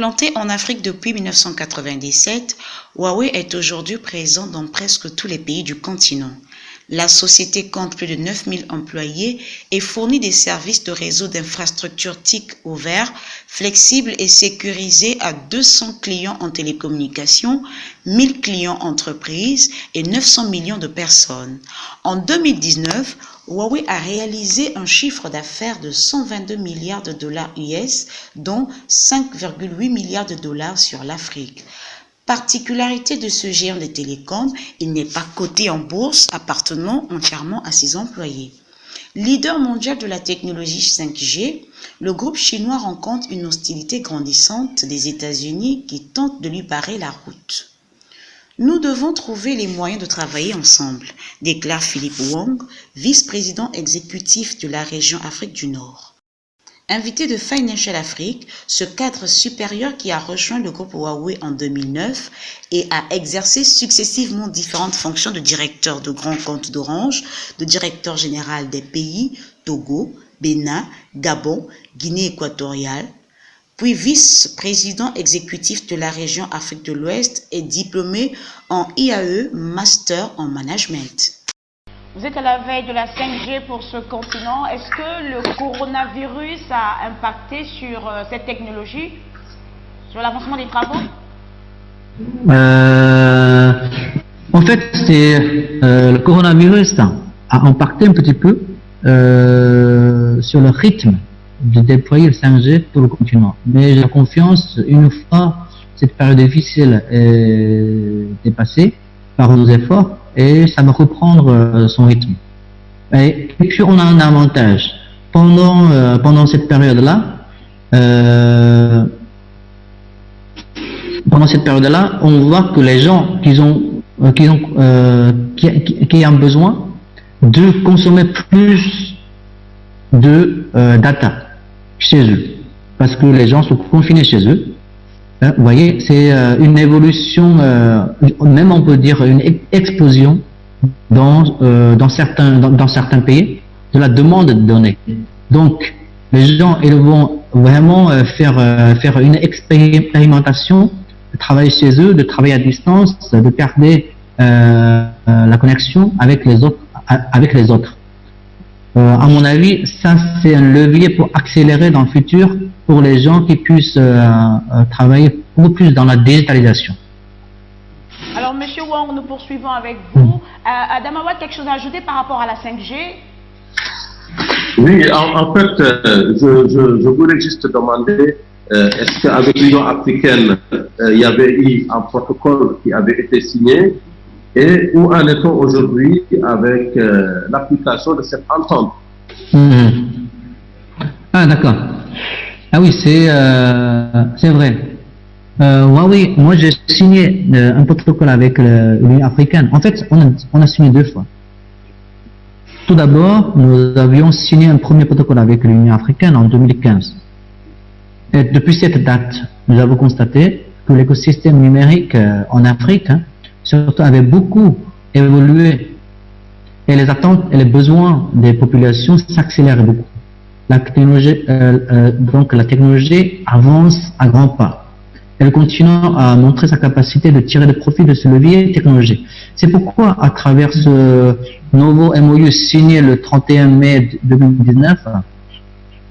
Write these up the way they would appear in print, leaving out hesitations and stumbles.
Implanté en Afrique depuis 1997, Huawei est aujourd'hui présent dans presque tous les pays du continent. La société compte plus de 9000 employés et fournit des services de réseau d'infrastructures TIC ouverts, flexibles et sécurisés à 200 clients en télécommunications, 1000 clients entreprises et 900 millions de personnes. En 2019, Huawei a réalisé un chiffre d'affaires de 122 milliards de dollars US, dont 5,8 milliards de dollars sur l'Afrique. Particularité de ce géant des télécoms, il n'est pas coté en bourse, appartenant entièrement à ses employés. Leader mondial de la technologie 5G, le groupe chinois rencontre une hostilité grandissante des États-Unis qui tentent de lui barrer la route. Nous devons trouver les moyens de travailler ensemble, déclare Philippe Wong, vice-président exécutif de la région Afrique du Nord. Invité de Financial Afrique, ce cadre supérieur qui a rejoint le groupe Huawei en 2009 et a exercé successivement différentes fonctions de directeur de grands comptes d'Orange, de directeur général des pays Togo, Bénin, Gabon, Guinée équatoriale, puis vice-président exécutif de la région Afrique de l'Ouest et diplômé en IAE Master en Management. Vous êtes à la veille de la 5G pour ce continent. Est-ce que le coronavirus a impacté sur cette technologie, sur l'avancement des travaux? En fait, le coronavirus a impacté un petit peu sur le rythme de déployer le 5G pour le continent. Mais j'ai confiance, une fois cette période difficile est dépassée par nos efforts, et ça va reprendre son rythme. Et puis on a un avantage. Pendant cette période-là, on voit que les gens qui ont besoin de consommer plus de data chez eux, parce que les gens sont confinés chez eux. Vous voyez, c'est une évolution, même on peut dire une explosion dans certains pays de la demande de données. Donc, les gens ils vont vraiment faire une expérimentation, de travailler chez eux, de travailler à distance, de garder la connexion avec les autres. À mon avis, ça c'est un levier pour accélérer dans le futur pour les gens qui puissent travailler beaucoup plus dans la digitalisation. Alors, Monsieur Wong, nous poursuivons avec vous. Adam Awad, quelque chose à ajouter par rapport à la 5G? Oui, en fait, je voulais juste demander, est-ce qu'avec l'Union africaine, il y avait eu un protocole qui avait été signé, et où en est-on aujourd'hui avec l'application de cette entente? Ah, d'accord. Ah oui, c'est vrai. Huawei, moi j'ai signé un protocole avec l'Union africaine. En fait, on a signé 2 fois. Tout d'abord, nous avions signé un premier protocole avec l'Union africaine en 2015. Et depuis cette date, nous avons constaté que l'écosystème numérique en Afrique, surtout, avait beaucoup évolué. Et les attentes et les besoins des populations s'accélèrent beaucoup. Donc la technologie avance à grands pas. Elle continue à montrer sa capacité de tirer le profit de ce levier technologique. C'est pourquoi, à travers ce nouveau MOU signé le 31 mai 2019,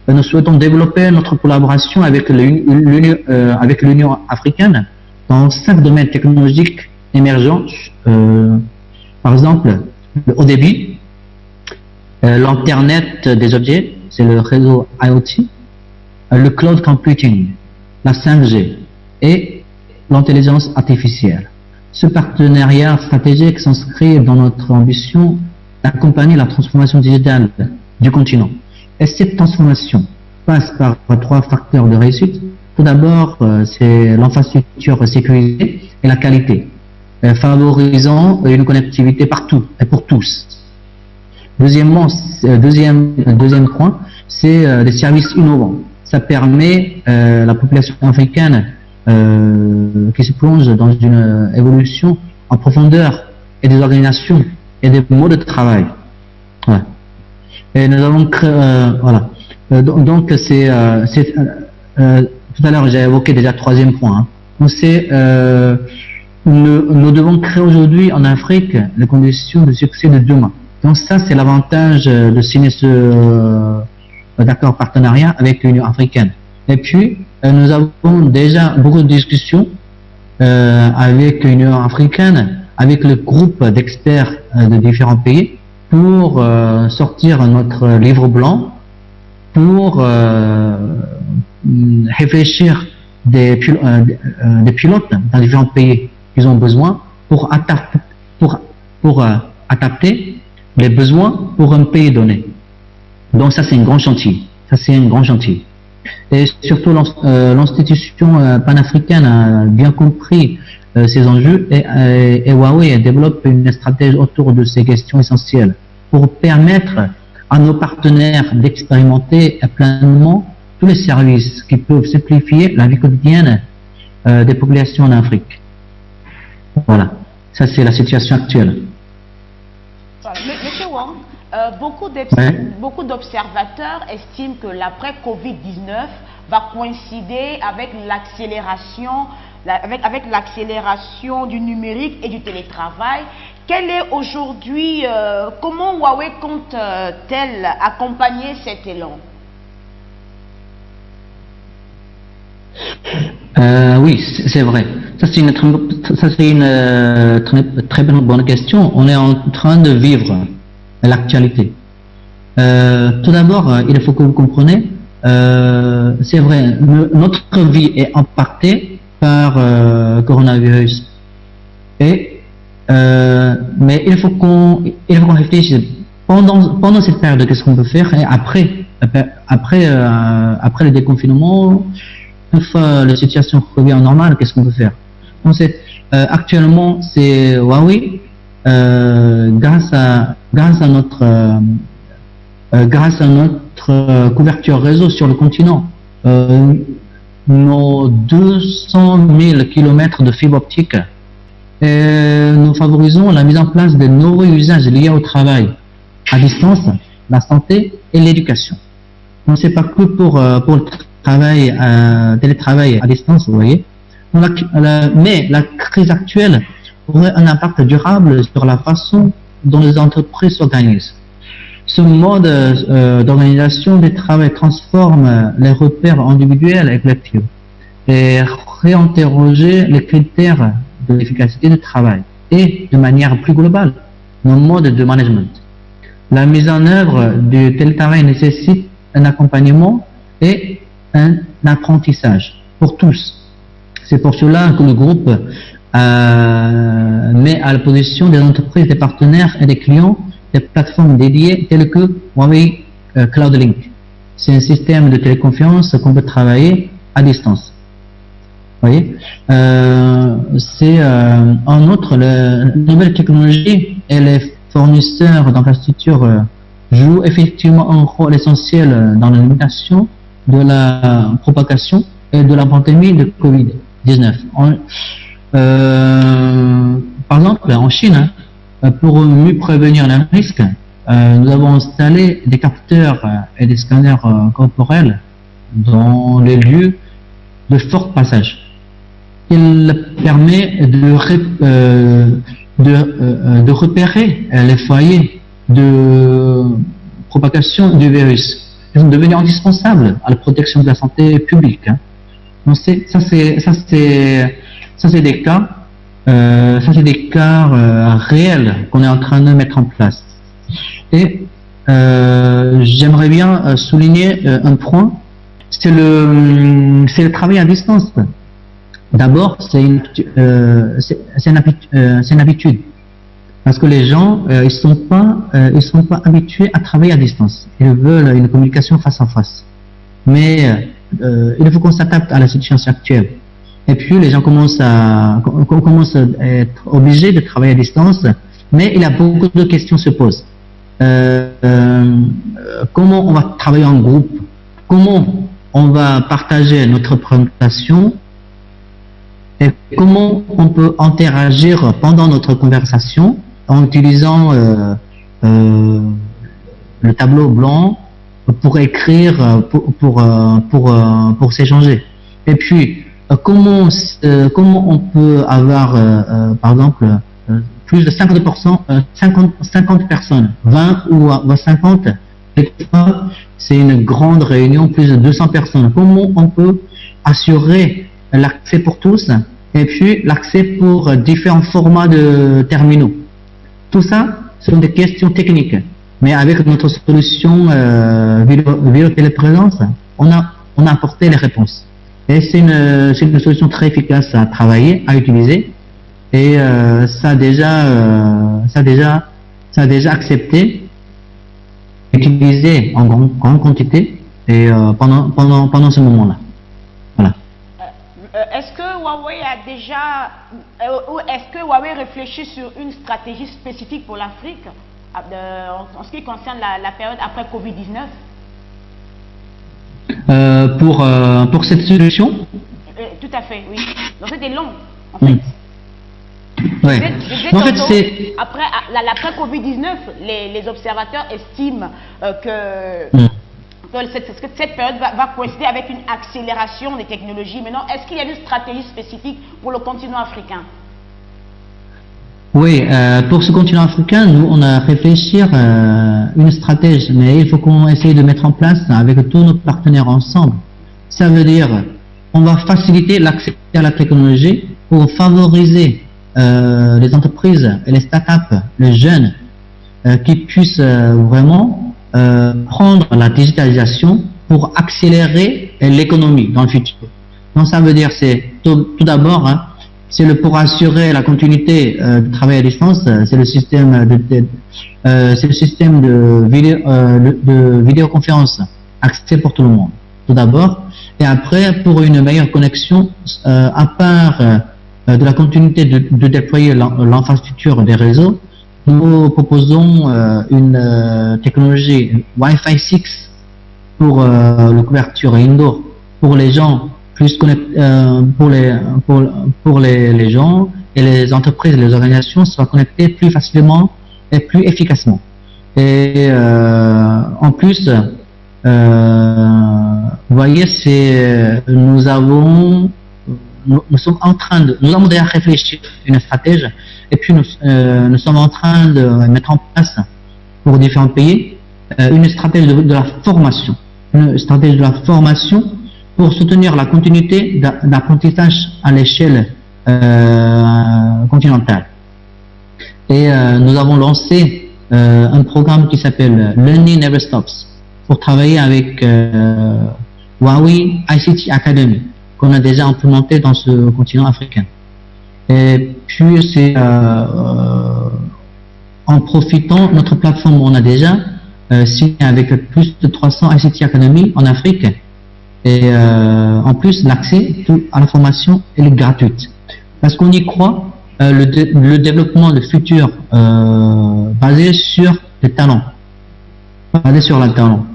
nous souhaitons développer notre collaboration avec l'Union africaine dans 5 domaines technologiques émergents, par exemple le haut débit, l'Internet des objets, c'est le réseau IoT, le cloud computing, la 5G et l'intelligence artificielle. Ce partenariat stratégique s'inscrit dans notre ambition d'accompagner la transformation digitale du continent. Et cette transformation passe par 3 facteurs de réussite. Tout d'abord, c'est l'infrastructure sécurisée et la qualité, favorisant une connectivité partout et pour tous. Deuxième point, c'est des services innovants. Ça permet la population africaine qui se plonge dans une évolution en profondeur et des organisations et des modes de travail. Ouais. Et nous avons créé, voilà. Donc tout à l'heure, j'ai évoqué déjà troisième point. Hein. On sait, nous devons créer aujourd'hui en Afrique les conditions de succès de demain. Donc ça, c'est l'avantage de signer ce d'accord partenariat avec l'Union africaine. Et puis, nous avons déjà beaucoup de discussions avec l'Union africaine, avec le groupe d'experts de différents pays, pour sortir notre livre blanc, pour réfléchir des pilotes dans différents pays qu'ils ont besoin pour adapter les besoins pour un pays donné. Donc ça, c'est un grand chantier. Ça, c'est un grand chantier. Et surtout, l'institution panafricaine a bien compris ces enjeux et Huawei développe une stratégie autour de ces questions essentielles pour permettre à nos partenaires d'expérimenter pleinement tous les services qui peuvent simplifier la vie quotidienne des populations en Afrique. Voilà, ça c'est la situation actuelle. Voilà. Monsieur Wang, beaucoup d'observateurs estiment que l'après-Covid-19 va coïncider avec l'accélération du numérique et du télétravail. Quel est aujourd'hui, comment Huawei compte-t-elle accompagner cet élan? Oui, c'est vrai. Ça c'est une très bonne question. On est en train de vivre l'actualité. Tout d'abord, il faut que vous compreniez, c'est vrai, notre vie est impactée par coronavirus. Mais il faut qu'on réfléchisse pendant cette période, qu'est-ce qu'on peut faire, et après le déconfinement, une fois la situation revient normale, qu'est-ce qu'on peut faire? Donc actuellement, c'est Huawei, grâce à notre couverture réseau sur le continent, nos 200 000 km de fibre optique, nous favorisons la mise en place de nouveaux usages liés au travail à distance, la santé et l'éducation. Donc c'est pas que pour le télétravail à distance, vous voyez. Mais la crise actuelle aurait un impact durable sur la façon dont les entreprises s'organisent. Ce mode d'organisation du travail transforme les repères individuels et collectifs et réinterroger les critères de l'efficacité du travail et, de manière plus globale, nos modes de management. La mise en œuvre du télétravail nécessite un accompagnement et un apprentissage pour tous. C'est pour cela que le groupe met à la position des entreprises, des partenaires et des clients des plateformes dédiées telles que Huawei CloudLink. C'est un système de téléconférence qu'on peut travailler à distance. Vous voyez, en outre, les nouvelles technologies et les fournisseurs d'infrastructures jouent effectivement un rôle essentiel dans la limitation de la propagation et de la pandémie de Covid-19. Par exemple, en Chine, pour mieux prévenir les risques, nous avons installé des capteurs et des scanners corporels dans les lieux de fort passage. Il permet de repérer les foyers de propagation du virus. Ils sont devenus indispensables à la protection de la santé publique. Hein. Donc ça c'est des cas. Ça c'est des cas réels qu'on est en train de mettre en place. Et j'aimerais bien souligner un point, c'est le travail à distance. D'abord, c'est une habitude, parce que les gens ils sont pas habitués à travailler à distance. Ils veulent une communication face à face. Mais il faut qu'on s'adapte à la situation actuelle. Et puis les gens commencent à être obligés de travailler à distance, mais il y a beaucoup de questions se posent. Comment on va travailler en groupe? Comment on va partager notre présentation? Et comment on peut interagir pendant notre conversation en utilisant le tableau blanc pour écrire, pour s'échanger. Et puis, comment on peut avoir, par exemple, plus de 50%, 50 personnes, 20 ou 50, c'est une grande réunion, plus de 200 personnes. Comment on peut assurer l'accès pour tous et puis l'accès pour différents formats de terminaux? Tout ça, ce sont des questions techniques. Mais avec notre solution vidéo-téléprésence, on a apporté les réponses. Et c'est une solution très efficace à travailler, à utiliser. Et ça a déjà accepté, utilisé en grande quantité et pendant ce moment-là. Voilà. Est-ce que Huawei a déjà, ou est-ce que Huawei réfléchit sur une stratégie spécifique pour l'Afrique en ce qui concerne la période après Covid-19? Pour cette solution? Tout à fait, oui. Donc c'était long, en fait. Ouais. En fait, c'est après Covid-19, les observateurs estiment que cette période va coïncider avec une accélération des technologies. Maintenant, est-ce qu'il y a une stratégie spécifique pour le continent africain? Oui, pour ce continent africain, nous, on a réfléchi une stratégie, mais il faut qu'on essaye de mettre en place avec tous nos partenaires ensemble. Ça veut dire, on va faciliter l'accès à la technologie pour favoriser les entreprises et les startups, les jeunes, qui puissent vraiment prendre la digitalisation pour accélérer l'économie dans le futur. Donc ça veut dire, c'est tout d'abord, c'est pour assurer la continuité du travail à distance, c'est le système de vidéoconférence accès pour tout le monde, tout d'abord. Et après, pour une meilleure connexion, à part de la continuité de déployer l'infrastructure des réseaux, nous proposons une technologie Wi-Fi 6 pour la couverture indoor, pour les gens plus pour les gens et les entreprises et les organisations soient connectés plus facilement et plus efficacement. Et en plus, vous voyez, nous avons déjà réfléchi une stratégie et puis nous sommes en train de mettre en place pour différents pays une stratégie de la formation, pour soutenir la continuité d'apprentissage à l'échelle continentale. Et nous avons lancé un programme qui s'appelle Learning Never Stops pour travailler avec Huawei ICT Academy qu'on a déjà implémenté dans ce continent africain. Et puis c'est en profitant, notre plateforme, on a déjà signé avec plus de 300 ICT Academy en Afrique. Et en plus, l'accès à la formation est gratuite. Parce qu'on y croit, le développement de futur basé sur les talents.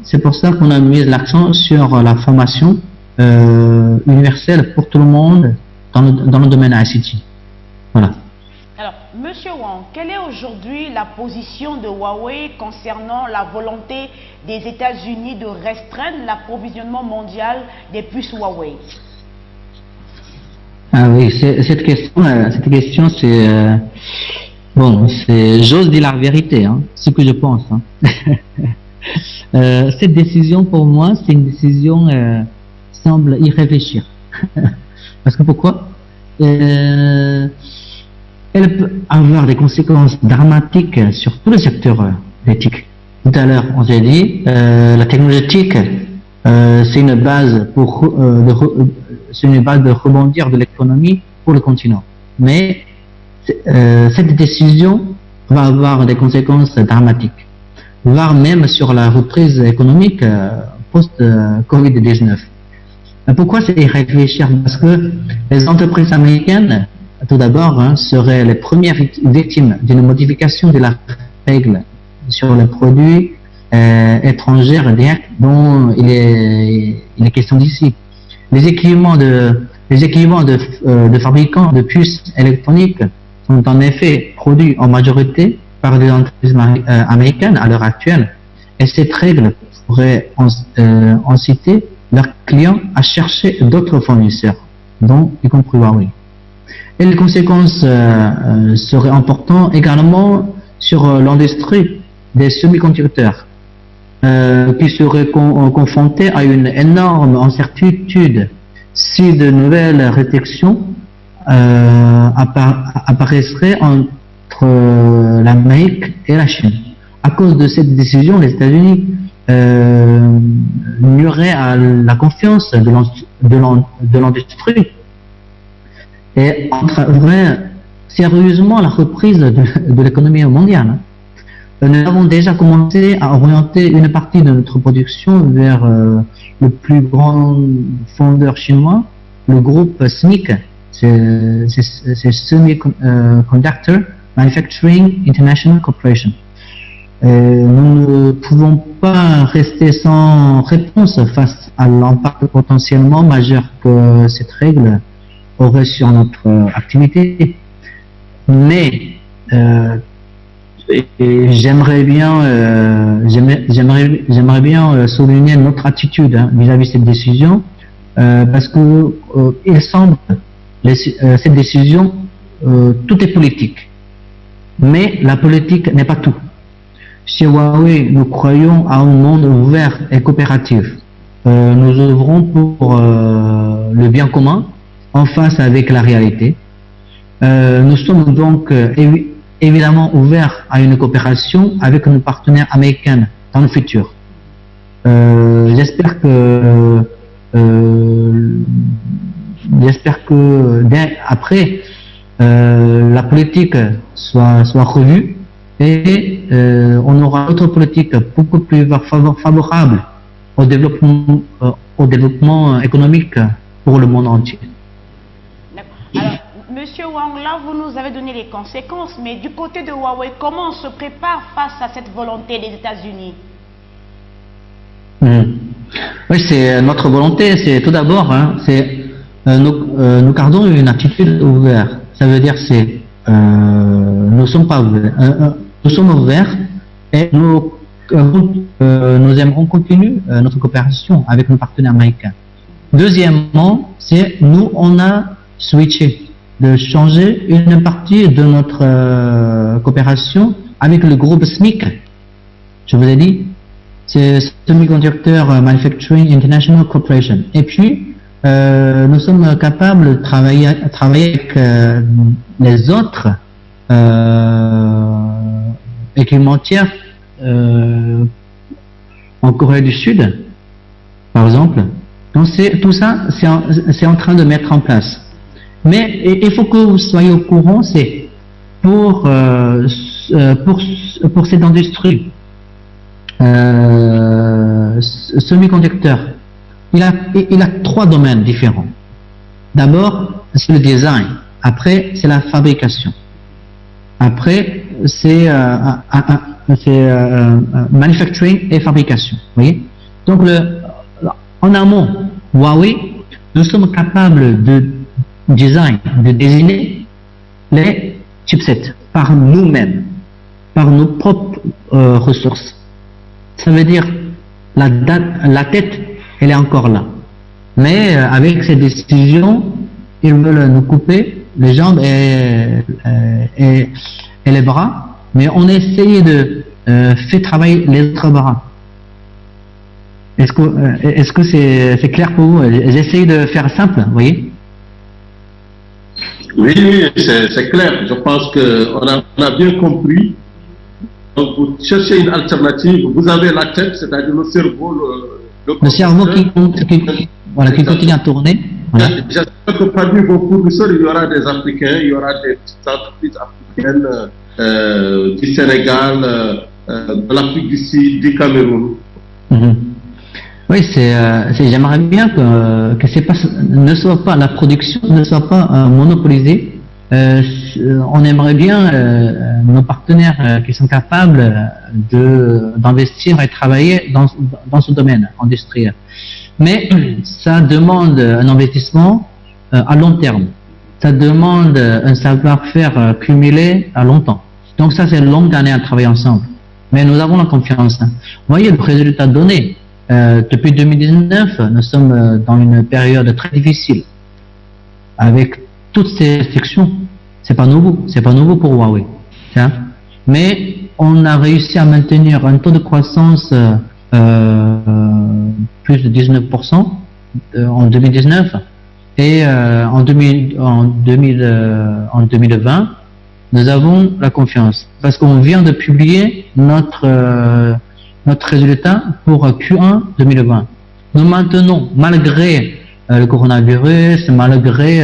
C'est pour ça qu'on a mis l'accent sur la formation universelle pour tout le monde dans le domaine ICT. Voilà. Alors, Monsieur Wang, quelle est aujourd'hui la position de Huawei concernant la volonté des États-Unis de restreindre l'approvisionnement mondial des puces Huawei? Ah oui, cette question, c'est bon, j'ose dire la vérité, ce que je pense. Cette décision, pour moi, c'est une décision semble y réfléchir. Parce que pourquoi? Elle peut avoir des conséquences dramatiques sur tous les secteurs éthiques. Tout à l'heure, on s'est dit, la technologie éthique, c'est une base de rebondir de l'économie pour le continent. Mais cette décision va avoir des conséquences dramatiques, voire même sur la reprise économique post-Covid-19. Pourquoi c'est y réfléchir? Parce que les entreprises américaines, tout d'abord, seraient les premières victimes d'une modification de la règle sur les produits étrangers directs dont il est question d'ici. Les équipements de fabricants de puces électroniques sont en effet produits en majorité par des entreprises américaines à l'heure actuelle, et cette règle pourrait en citer leurs clients à chercher d'autres fournisseurs, dont y compris Huawei. Et les conséquences seraient importantes également sur l'industrie des semi-conducteurs, qui serait confrontée à une énorme incertitude si de nouvelles restrictions apparaisseraient entre l'Amérique et la Chine. À cause de cette décision, les États-Unis nuiraient à la confiance de l'industrie et entraveraient sérieusement la reprise de l'économie mondiale. Nous avons déjà commencé à orienter une partie de notre production vers le plus grand fondeur chinois, le groupe SMIC, c'est Semiconductor Manufacturing International Corporation. Nous ne pouvons pas rester sans réponse face à l'impact potentiellement majeur que cette règle aurait sur notre activité. Mais j'aimerais bien souligner notre attitude vis-à-vis de cette décision, parce que il semble cette décision, tout est politique, mais la politique n'est pas tout. Chez Huawei, nous croyons à un monde ouvert et coopératif. Nous œuvrons pour le bien commun en face avec la réalité. Nous sommes donc évidemment ouverts à une coopération avec nos partenaires américains dans le futur. J'espère que après la politique soit revue et on aura d'autres politiques beaucoup plus favorables au développement économique pour le monde entier. Alors, Monsieur Wang, là, vous nous avez donné les conséquences, mais du côté de Huawei, comment on se prépare face à cette volonté des États-Unis? Oui, c'est notre volonté. C'est tout d'abord, nous gardons une attitude ouverte. Ça veut dire c'est nous sommes pas ouverts. Nous sommes ouverts et nous aimerons continuer notre coopération avec nos partenaires américains. Deuxièmement, c'est nous on a switché de changer une partie de notre coopération avec le groupe SMIC. Je vous ai dit, c'est Semiconductor Manufacturing International Corporation. Et puis, nous sommes capables de travailler avec les autres équipementières en Corée du Sud, par exemple. Donc tout ça, c'est en train de mettre en place. Mais il faut que vous soyez au courant, c'est pour cette industrie semi-conducteur, il a trois domaines différents. D'abord, c'est le design. Après, c'est la fabrication. Après, c'est manufacturing et fabrication. Vous voyez? Donc, en amont, Huawei, nous sommes capables de désigner les chipsets par nous-mêmes, par nos propres ressources. Ça veut dire la tête, elle est encore là. Mais avec ces décisions, ils veulent nous couper les jambes et les bras, mais on essaye de faire travailler les autres bras. Est-ce que c'est clair pour vous? J'essaye de faire simple, vous voyez? Oui, c'est clair. Je pense qu'on a bien compris. Donc, vous cherchez une alternative. Vous avez la tête, c'est-à-dire le cerveau. Le cerveau qui continue à tourner. Voilà. J'espère que parmi vos fournisseurs, il y aura des Africains, il y aura des entreprises africaines du Sénégal, de l'Afrique du Sud, du Cameroun. Oui, j'aimerais bien que la production ne soit pas monopolisée. On aimerait bien nos partenaires qui sont capables d'investir et travailler dans ce domaine industriel. Mais ça demande un investissement à long terme. Ça demande un savoir-faire cumulé à longtemps. Donc ça, c'est une longue année à travailler ensemble. Mais nous avons la confiance. Vous voyez le résultat donné. Depuis 2019, nous sommes dans une période très difficile avec toutes ces restrictions. C'est pas nouveau pour Huawei. Hein? Mais on a réussi à maintenir un taux de croissance plus de 19% en 2019 et en 2020, nous avons la confiance parce qu'on vient de publier notre résultat pour Q1 2020. Nous maintenons, malgré le coronavirus, malgré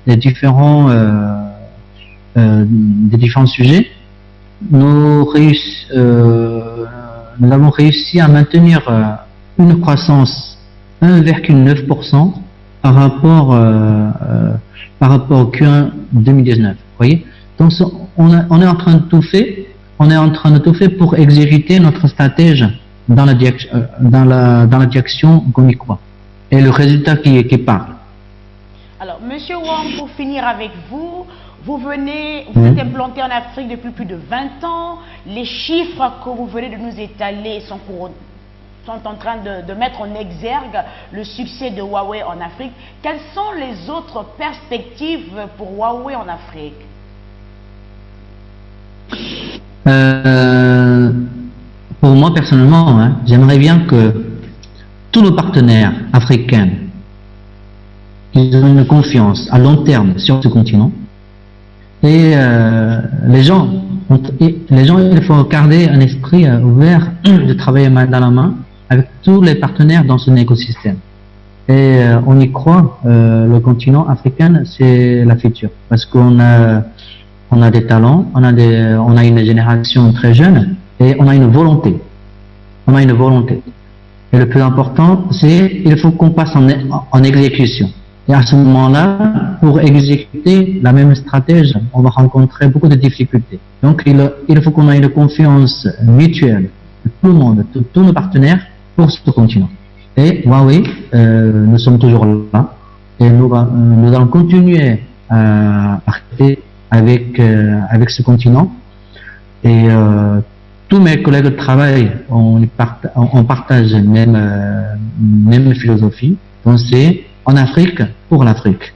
les différents sujets, nous avons réussi à maintenir une croissance 1,9% par rapport au Q1 2019. Vous voyez? Donc on est en train de tout faire. On est en train de tout faire pour exécuter notre stratégie dans la direction qu'on y croit. Et le résultat qui parle. Alors, Monsieur Wang, pour finir avec vous, vous êtes implanté en Afrique depuis plus de 20 ans. Les chiffres que vous venez de nous étaler sont en train de mettre en exergue le succès de Huawei en Afrique. Quelles sont les autres perspectives pour Huawei en Afrique? Pour moi personnellement, hein, j'aimerais bien que tous nos partenaires africains ils ont une confiance à long terme sur ce continent et les gens il faut garder un esprit ouvert de travailler main dans la main avec tous les partenaires dans ce écosystème et on y croit. Le continent africain c'est la future parce qu'on a des talents, on a une génération très jeune et on a une volonté. Et le plus important, c'est il faut qu'on passe en exécution. Et à ce moment-là, pour exécuter la même stratégie, on va rencontrer beaucoup de difficultés. Donc il faut qu'on ait une confiance mutuelle de tout le monde, de tous nos partenaires pour ce continent. Et Huawei, nous sommes toujours là et nous allons continuer à partir avec ce continent et tous mes collègues de travail on partage même philosophie. Donc c'est en Afrique pour l'Afrique.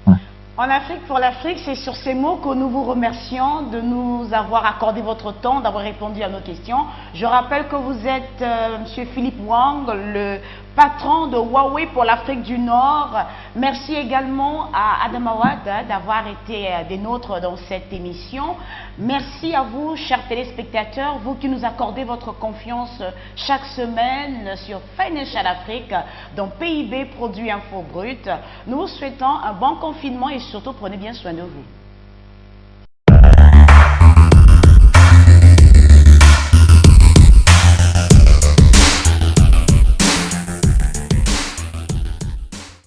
Ouais. En Afrique pour l'Afrique, c'est sur ces mots que nous vous remercions de nous avoir accordé votre temps, d'avoir répondu à nos questions. Je rappelle que vous êtes M. Philippe Wang, le patron de Huawei pour l'Afrique du Nord. Merci également à Adam Awad d'avoir été des nôtres dans cette émission. Merci à vous, chers téléspectateurs, vous qui nous accordez votre confiance chaque semaine sur Financial Afrique, dans PIB Produit Info Brut. Nous vous souhaitons un bon confinement et surtout prenez bien soin de vous.